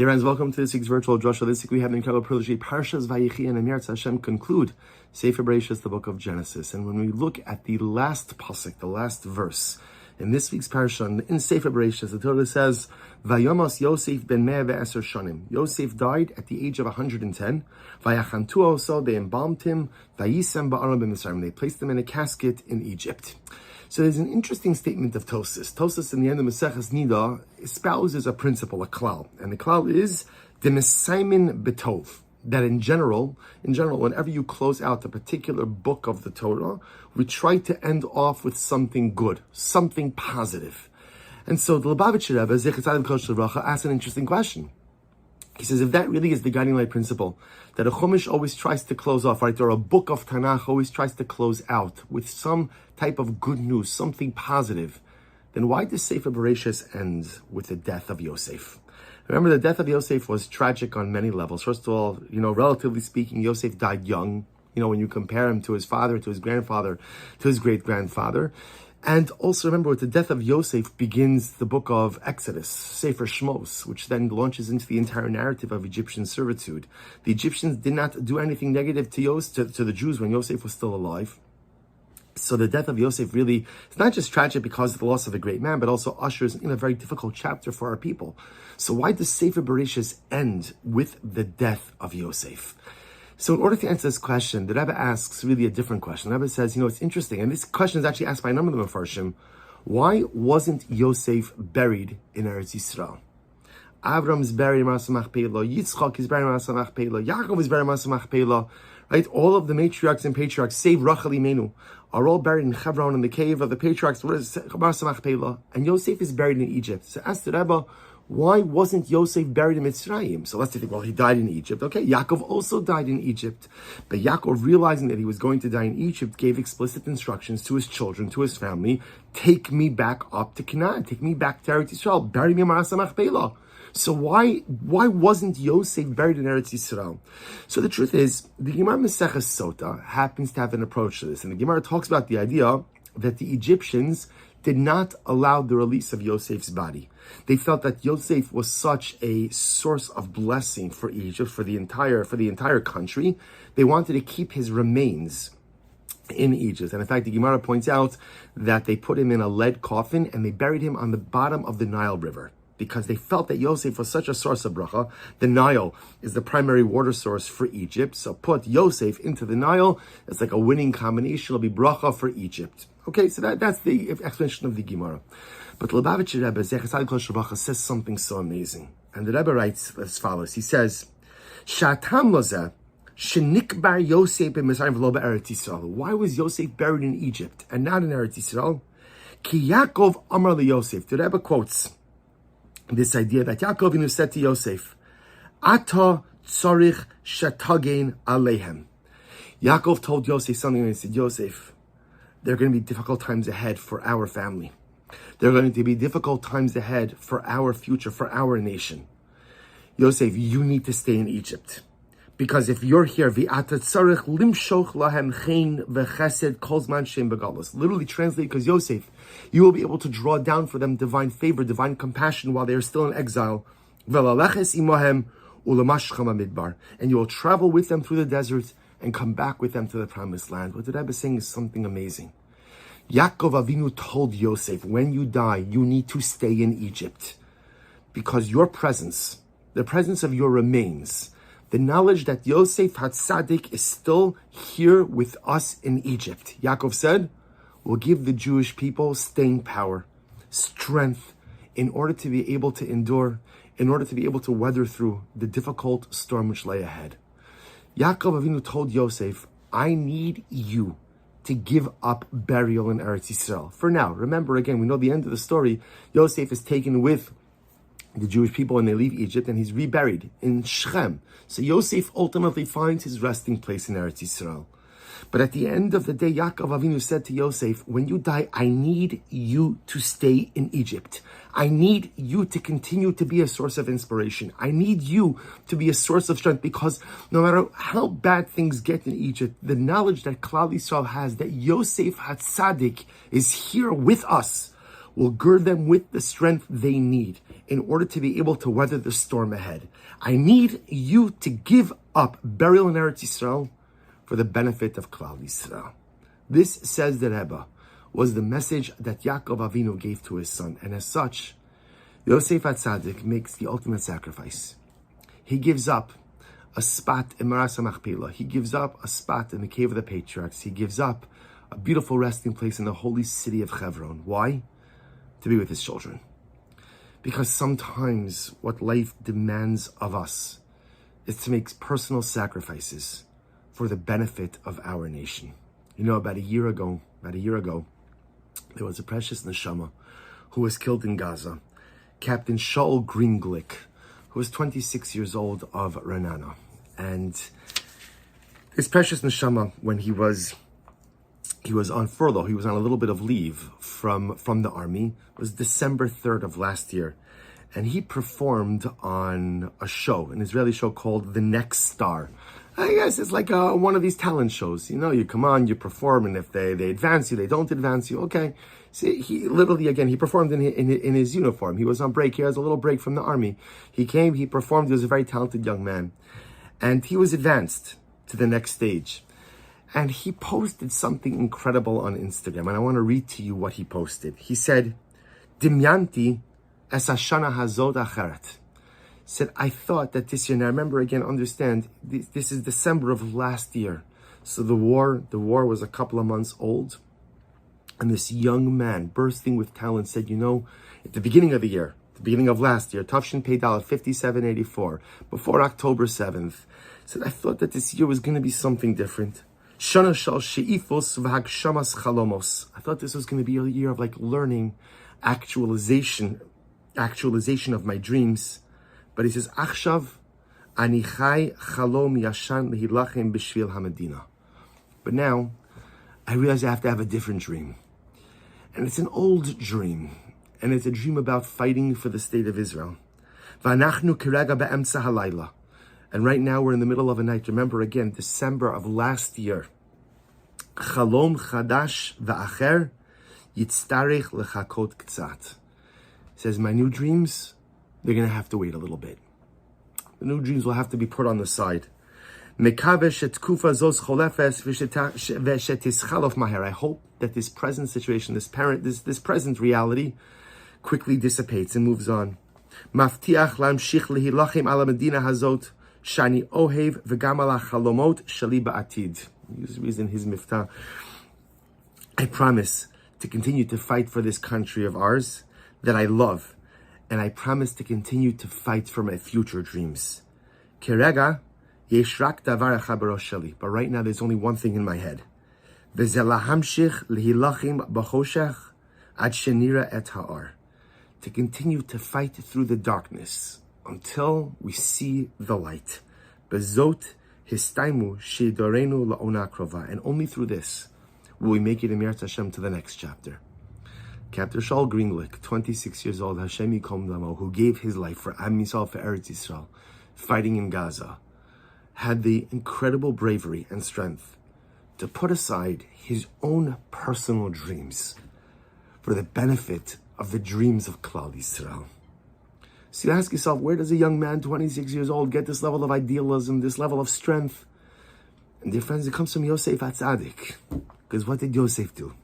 Dear friends, welcome to this week's virtual Drasha. This week we have the incredible privilege to Parshas Vayechi and Emir Hashem conclude Sefer Bereshis, the book of Genesis. And when we look at the last pasuk, the last verse in this week's parsha, in Sefer Bereshis, the Torah says, "Vayomos Yosef ben Mea ve'eser shanim." Yosef died at the age of 110. Vayachantu also, they embalmed him. Vayisem ba'aram b'Mitzrayim. They placed him in a casket in Egypt. So there's an interesting statement of Tosas. Tosas in the end of Maseches Nida espouses a principle, a klal. And the klal is the Mesaimin Betov. That in general, whenever you close out a particular book of the Torah, we try to end off with something good, something positive. And so the Lubavitcher Rebbe, Zechat Tzaddik Kodesh L'Bracha, asks an interesting question. He says, if that really is the guiding light principle, that a Chumash always tries to close off, right, or a book of Tanakh always tries to close out with some type of good news, something positive, then why does Sefer Bereshis end with the death of Yosef? Remember, the death of Yosef was tragic on many levels. First of all, relatively speaking, Yosef died young. When you compare him to his father, to his grandfather, to his great-grandfather. And also remember, with the death of Yosef begins the book of Exodus, Sefer Shmos, which then launches into the entire narrative of Egyptian servitude. The Egyptians did not do anything negative to the Jews when Yosef was still alive. So the death of Yosef really is not just tragic because of the loss of a great man, but also ushers in a very difficult chapter for our people. So why does Sefer Bereshis end with the death of Yosef? So in order to answer this question, the Rebbe asks really a different question. The Rebbe says, it's interesting, and this question is actually asked by a number of the Mefarshim. Why wasn't Yosef buried in Eretz Yisrael? Avram is buried in Ma'aseh Machpelah, Yitzchak is buried in Ma'aseh Machpelah, Yaakov is buried in Ma'aseh Machpelah, right? All of the matriarchs and patriarchs, save Rachel Imenu, are all buried in Hebron, in the cave of the patriarchs. What is Ma'aseh Machpelah? And Yosef is buried in Egypt. So ask the Rebbe, why wasn't Yosef buried in Mitzrayim? So let's think, he died in Egypt. Okay, Yaakov also died in Egypt. But Yaakov, realizing that he was going to die in Egypt, gave explicit instructions to his children, to his family, take me back up to Canaan, take me back to Eretz Yisrael, bury me in Ma'aseh Machpelah. So why wasn't Yosef buried in Eretz Yisrael? So the truth is, the Gemara Maseches Sota happens to have an approach to this. And the Gemara talks about the idea that the Egyptians did not allow the release of Yosef's body. They felt that Yosef was such a source of blessing for Egypt, for the entire country. They wanted to keep his remains in Egypt. And in fact, the Gemara points out that they put him in a lead coffin and they buried him on the bottom of the Nile River, because they felt that Yosef was such a source of bracha. The Nile is the primary water source for Egypt. So put Yosef into the Nile, it's like a winning combination. It'll be bracha for Egypt. Okay, so that's the explanation of the Gemara. But Lubavitcher Rebbe, Zechat Tzaddik Kodesh L'Bracha, says something so amazing. And the Rebbe writes as follows. He says, Sha'atam lozeh, shenikbar Yosef b'Mitzrayim v'lo b'Eretz Yisrael. Why was Yosef buried in Egypt and not in Eretz Yisrael? Ki Yaakov amar leYosef. The Rebbe quotes this idea that Yaakov Avinu said to Yosef, Ata tzorich shetagen alehem. Yaakov told Yosef something, and he said, Yosef, there are going to be difficult times ahead for our family. There are going to be difficult times ahead for our future, for our nation. Yosef, you need to stay in Egypt. Because if you're here, literally translate, because Yosef, you will be able to draw down for them divine favor, divine compassion while they are still in exile. And you will travel with them through the desert and come back with them to the promised land. What the Rebbe is saying is something amazing. Yaakov Avinu told Yosef, when you die, you need to stay in Egypt. Because your presence, the presence of your remains, the knowledge that Yosef HaTzadik is still here with us in Egypt. Yaakov said, will give the Jewish people staying power, strength, in order to be able to endure, in order to be able to weather through the difficult storm which lay ahead. Yaakov Avinu told Yosef, I need you to give up burial in Eretz Yisrael. For now, remember again, we know the end of the story. Yosef is taken with the Jewish people and they leave Egypt and he's reburied in Shechem. So Yosef ultimately finds his resting place in Eretz Yisrael. But at the end of the day, Yaakov Avinu said to Yosef, when you die, I need you to stay in Egypt. I need you to continue to be a source of inspiration. I need you to be a source of strength, because no matter how bad things get in Egypt, the knowledge that Klal Yisrael has that Yosef HaTzadik is here with us will gird them with the strength they need in order to be able to weather the storm ahead. I need you to give up burial in Eretz Yisrael for the benefit of Klal Yisrael. This, says the Rebbe, was the message that Yaakov Avinu gave to his son, and as such, Yosef HaTzadik makes the ultimate sacrifice. He gives up a spot in Maras HaMachpelah. He gives up a spot in the Cave of the Patriarchs. He gives up a beautiful resting place in the holy city of Hebron. Why? To be with his children. Because sometimes what life demands of us is to make personal sacrifices for the benefit of our nation. You know, about a year ago, there was a precious neshama who was killed in Gaza. Captain Shaul Greenglick, who was 26 years old, of Renana. And his precious neshama, when he was on furlough, he was on a little bit of leave from the army, it was December 3rd of last year. And he performed on a show, an Israeli show called The Next Star. I guess it's like one of these talent shows. You know, you come on, you perform, and if they advance you, they don't advance you. Okay. See, he literally, again, he performed in his uniform. He was on break. He has a little break from the army. He came, he performed. He was a very talented young man. And he was advanced to the next stage. And he posted something incredible on Instagram. And I want to read to you what he posted. He said, Dimyanti es hashana hazot acheret. Said, I thought that this year, now remember again, understand, this is December of last year. So the war was a couple of months old. And this young man, bursting with talent, said, you know, at the beginning of the year, the beginning of last year, Tafshin Pei Dalet 5784, before October 7th, said, I thought that this year was going to be something different. Shana shal she'ifos v'hagshamas chalomos. I thought this was going to be a year of like learning, actualization of my dreams. But he says, Achshav ani chai chalom yashan lehilachem b'shvil haMedina. But now, I realize I have to have a different dream. And it's an old dream. And it's a dream about fighting for the state of Israel. V'anachnu kerega be'emtza halayla. And right now we're in the middle of a night. Remember again, December of last year. Chalom chadash va'acher yitztarech lechakot k'tzat. Says, my new dreams, they're going to have to wait a little bit. The new dreams will have to be put on the side. I hope that this present situation, this present reality quickly dissipates and moves on. Shani ohev v'gamala chalomot shali ba'atid. He's reason his miftah. I promise to continue to fight for this country of ours that I love, and I promise to continue to fight for my future dreams. Kerega yesh rak davar echad b'rosh shali. But right now, there's only one thing in my head: v'zelahamshich lehilachim b'choshech ad shenira et ha'ar. To continue to fight through the darkness until we see the light. Bezot histaimu sheidorenu la'ona krova. And only through this will we make it Emir Hashem to the next chapter. Captain Shaul Greenglick, 26 years old, Hashem Yikom Damo, who gave his life for Am Yisrael, for Eretz Yisrael, fighting in Gaza, had the incredible bravery and strength to put aside his own personal dreams for the benefit of the dreams of Klal Yisrael. So you ask yourself, where does a young man, 26 years old, get this level of idealism, this level of strength? And dear friends, it comes from Yosef HaTzadik. Because what did Yosef do?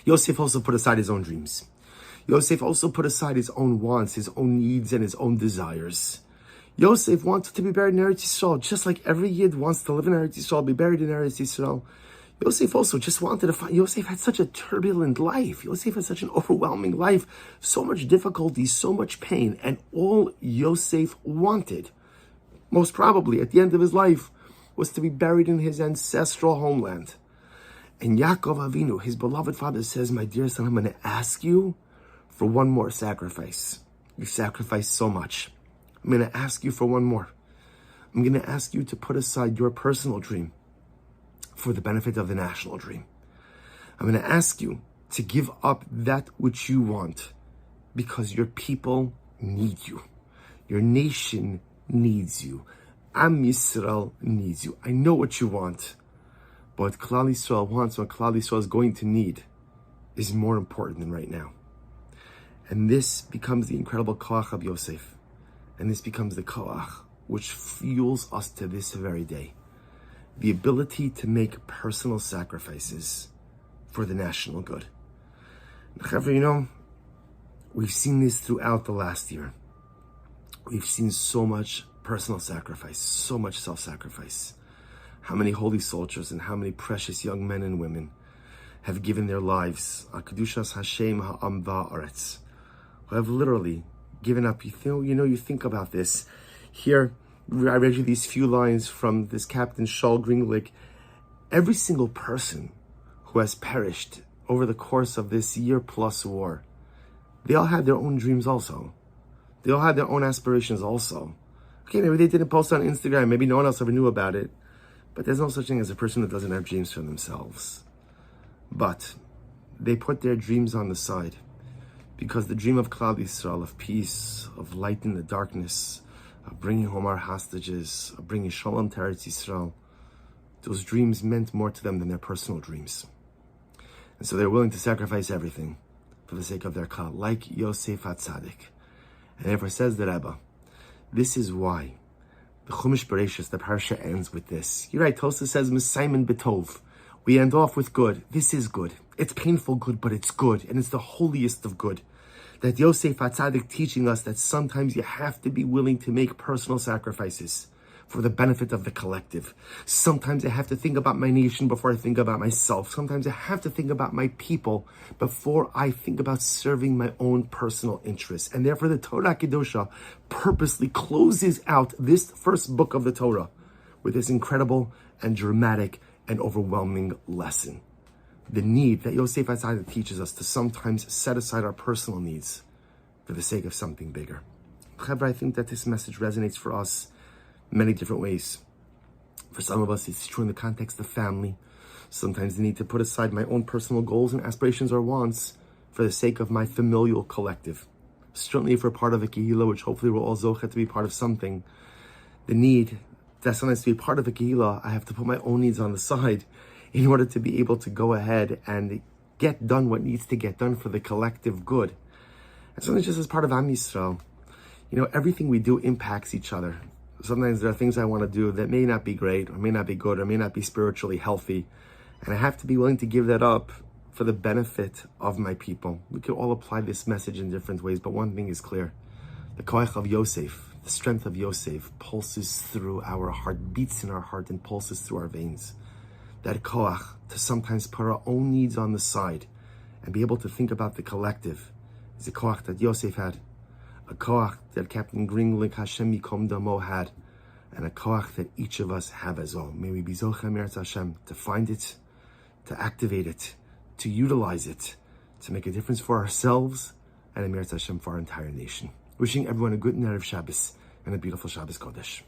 Yosef also put aside his own dreams. Yosef also put aside his own wants, his own needs, and his own desires. Yosef wanted to be buried in Eretz Yisrael, just like every Yid wants to live in Eretz Yisrael, be buried in Eretz Yisrael. Yosef also just wanted to find. Yosef had such a turbulent life. Yosef had such an overwhelming life, so much difficulty, so much pain, and all Yosef wanted, most probably at the end of his life, was to be buried in his ancestral homeland. And Yaakov Avinu, his beloved father, says, my dear son, I'm going to ask you for one more sacrifice. You sacrificed so much. I'm going to ask you for one more. I'm going to ask you to put aside your personal dream for the benefit of the national dream. I'm going to ask you to give up that which you want because your people need you. Your nation needs you. Am Yisrael needs you. I know what you want. But what Klal Yisrael wants, what Klal Yisrael is going to need, is more important than right now. And this becomes the incredible koach of Yosef. And this becomes the koach which fuels us to this very day. The ability to make personal sacrifices for the national good. We've seen this throughout the last year. We've seen so much personal sacrifice, so much self-sacrifice. How many holy soldiers and how many precious young men and women have given their lives, Kedushas Hashem Ha'am Va'aretz, who have literally given up. You think about this. Here, I read you these few lines from this Captain Shaul Gringlich. Every single person who has perished over the course of this year-plus war, they all had their own dreams also. They all had their own aspirations also. Okay, maybe they didn't post on Instagram, maybe no one else ever knew about it, but there's no such thing as a person that doesn't have dreams for themselves. But they put their dreams on the side because the dream of Klal Yisrael, of peace, of light in the darkness, of bringing home our hostages, of bringing Shalom to Eretz Yisrael, those dreams meant more to them than their personal dreams. And so they're willing to sacrifice everything for the sake of their Klal, like Yosef HaTzadik. And therefore says the Rebbe, this is why the Chumash Bereshis, the parsha, ends with this. You're right, Tosa says, Mesaymin B'tov. We end off with good. This is good. It's painful good, but it's good. And it's the holiest of good. That Yosef HaTzadik teaching us that sometimes you have to be willing to make personal sacrifices for the benefit of the collective. Sometimes I have to think about my nation before I think about myself. Sometimes I have to think about my people before I think about serving my own personal interests. And therefore the Torah Kedosha purposely closes out this first book of the Torah with this incredible and dramatic and overwhelming lesson. The need that Yosef HaTzadik teaches us to sometimes set aside our personal needs for the sake of something bigger. However, I think that this message resonates for us many different ways. For some of us, it's true in the context of family. Sometimes the need to put aside my own personal goals and aspirations or wants for the sake of my familial collective. Certainly if we're part of a kehillah, which hopefully we're all zochet to be part of something, the need that sometimes to be part of a kehillah, I have to put my own needs on the side in order to be able to go ahead and get done what needs to get done for the collective good. And sometimes just as part of Am Yisrael, everything we do impacts each other. Sometimes there are things I want to do that may not be great, or may not be good, or may not be spiritually healthy. And I have to be willing to give that up for the benefit of my people. We could all apply this message in different ways, but one thing is clear. The koach of Yosef, the strength of Yosef, pulses through our heart, beats in our heart, and pulses through our veins. That koach, to sometimes put our own needs on the side and be able to think about the collective, is a koach that Yosef had. A koach that Captain Gringlich Hashem Yikom Damo had, and a koach that each of us have as well. May we be zochem Eretz Hashem to find it, to activate it, to utilize it, to make a difference for ourselves and Eretz Hashem for our entire nation. Wishing everyone a good Erev Shabbos and a beautiful Shabbos Kodesh.